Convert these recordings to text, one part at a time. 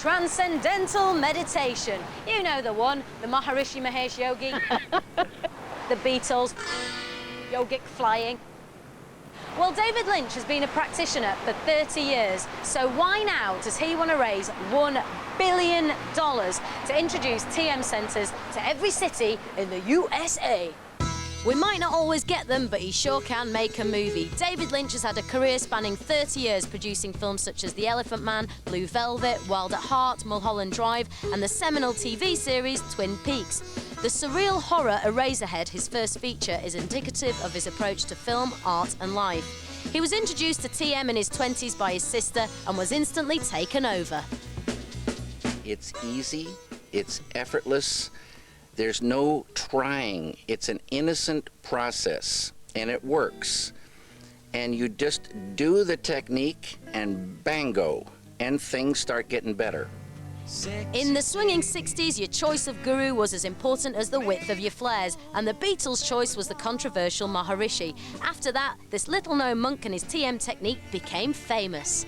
Transcendental Meditation. You know the one, the Maharishi Mahesh Yogi, the Beatles, yogic flying. Well, David Lynch has been a practitioner for 30 years, so why now does he want to raise $1 billion to introduce TM centres to every city in the USA? We might not always get them, but he sure can make a movie. David Lynch has had a career spanning 30 years producing films such as The Elephant Man, Blue Velvet, Wild at Heart, Mulholland Drive, and the seminal TV series Twin Peaks. The surreal horror Eraserhead, his first feature, is indicative of his approach to film, art and life. He was introduced to TM in his 20s by his sister and was instantly taken over. It's easy, it's effortless, there's no trying. It's an innocent process, and it works. And you just do the technique, and bango, and things start getting better. In the swinging 60s, your choice of guru was as important as the width of your flares, and the Beatles' choice was the controversial Maharishi. After that, this little-known monk and his TM technique became famous.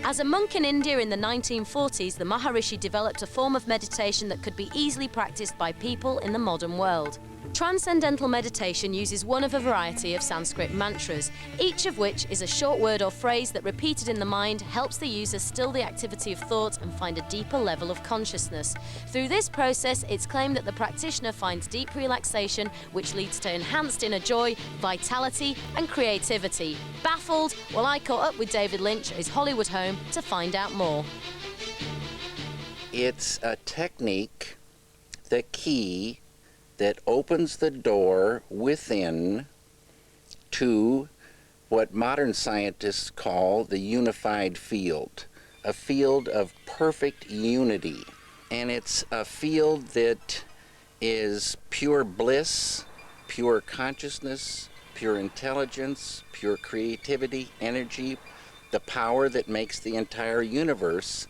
As a monk in India in the 1940s, the Maharishi developed a form of meditation that could be easily practiced by people in the modern world. Transcendental meditation uses one of a variety of Sanskrit mantras, each of which is a short word or phrase that, repeated in the mind, helps the user still the activity of thought and find a deeper level of consciousness. Through this process, it's claimed that the practitioner finds deep relaxation, which leads to enhanced inner joy, vitality and creativity. Baffled? Well, I caught up with David Lynch at his Hollywood home to find out more. It's a technique, the key, that opens the door within to what modern scientists call the unified field, a field of perfect unity. And it's a field that is pure bliss, pure consciousness, pure intelligence, pure creativity, energy, the power that makes the entire universe.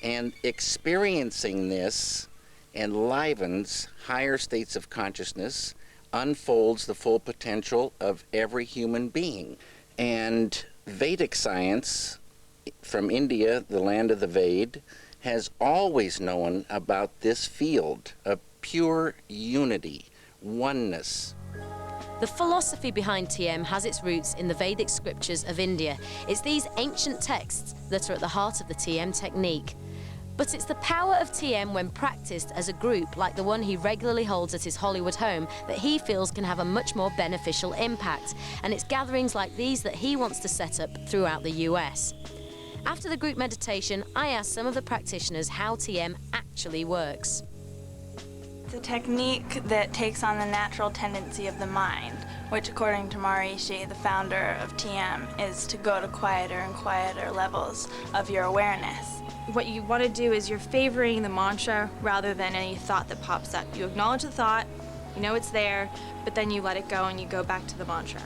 And experiencing this enlivens higher states of consciousness, unfolds the full potential of every human being. And Vedic science from India, the land of the Ved, has always known about this field of pure unity, oneness. The philosophy behind TM has its roots in the Vedic scriptures of India. It's these ancient texts that are at the heart of the TM technique. But it's the power of TM when practiced as a group, like the one he regularly holds at his Hollywood home, that he feels can have a much more beneficial impact. And it's gatherings like these that he wants to set up throughout the US. After the group meditation, I asked some of the practitioners how TM actually works. It's a technique that takes on the natural tendency of the mind, which, according to Maharishi, the founder of TM, is to go to quieter and quieter levels of your awareness. What you want to do is you're favoring the mantra rather than any thought that pops up. You acknowledge the thought, you know it's there, but then you let it go and you go back to the mantra.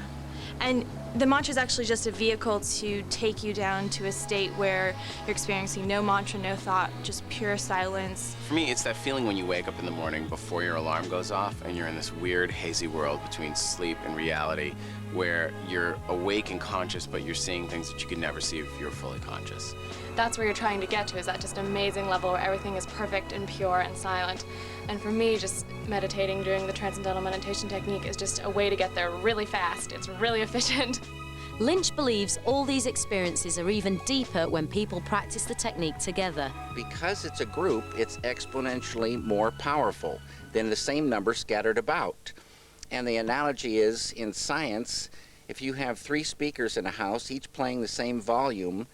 And the mantra is actually just a vehicle to take you down to a state where you're experiencing no mantra, no thought, just pure silence. For me, it's that feeling when you wake up in the morning before your alarm goes off and you're in this weird, hazy world between sleep and reality, where you're awake and conscious, but you're seeing things that you could never see if you're fully conscious. That's where you're trying to get to, is that just amazing level where everything is perfect and pure and silent. And for me, just meditating, doing the Transcendental Meditation technique is just a way to get there really fast. It's really efficient. Lynch believes all these experiences are even deeper when people practice the technique together. Because it's a group, it's exponentially more powerful than the same number scattered about. And the analogy is, in science, if you have 3 speakers in a house, each playing the same volume,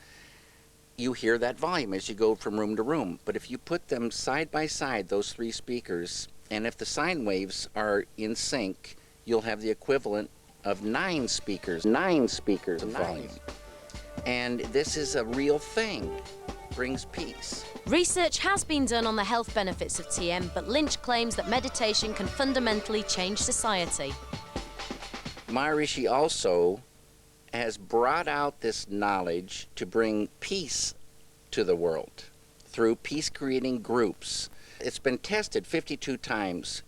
you hear that volume as you go from room to room. But if you put them side by side, those 3 speakers, and if the sine waves are in sync, you'll have the equivalent of 9 speakers of volume. And this is a real thing. Brings peace. Research has been done on the health benefits of TM, but Lynch claims that meditation can fundamentally change society. Maharishi also has brought out this knowledge to bring peace to the world through peace-creating groups. It's been tested 52 times,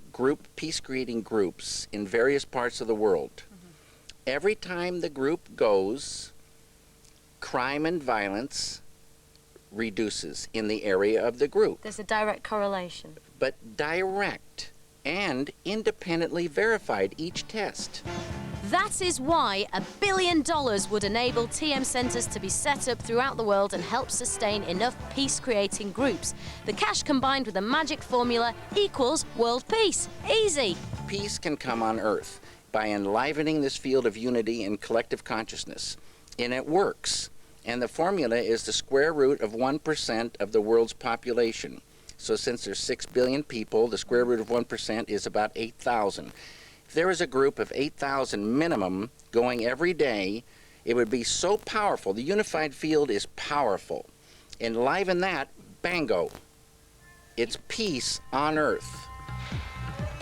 peace-creating groups in various parts of the world. Every time the group goes, crime and violence reduces in the area of the group. There's a direct correlation. But direct and independently verified each test. That is why $1 billion would enable TM centers to be set up throughout the world and help sustain enough peace-creating groups. The cash combined with a magic formula equals world peace. Easy. Peace can come on Earth by enlivening this field of unity and collective consciousness. And it works. And the formula is the square root of 1% of the world's population. So since there's 6 billion people, the square root of 1% is about 8,000. If there was a group of 8,000 minimum going every day, it would be so powerful. The unified field is powerful. Enliven that, bango. It's peace on Earth.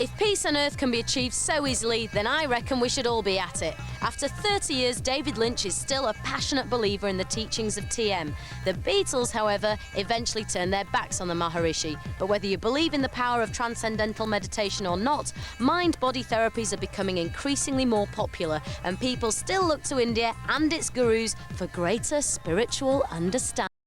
If peace on Earth can be achieved so easily, then I reckon we should all be at it. After 30 years, David Lynch is still a passionate believer in the teachings of TM. The Beatles, however, eventually turned their backs on the Maharishi. But whether you believe in the power of transcendental meditation or not, mind-body therapies are becoming increasingly more popular, and people still look to India and its gurus for greater spiritual understanding.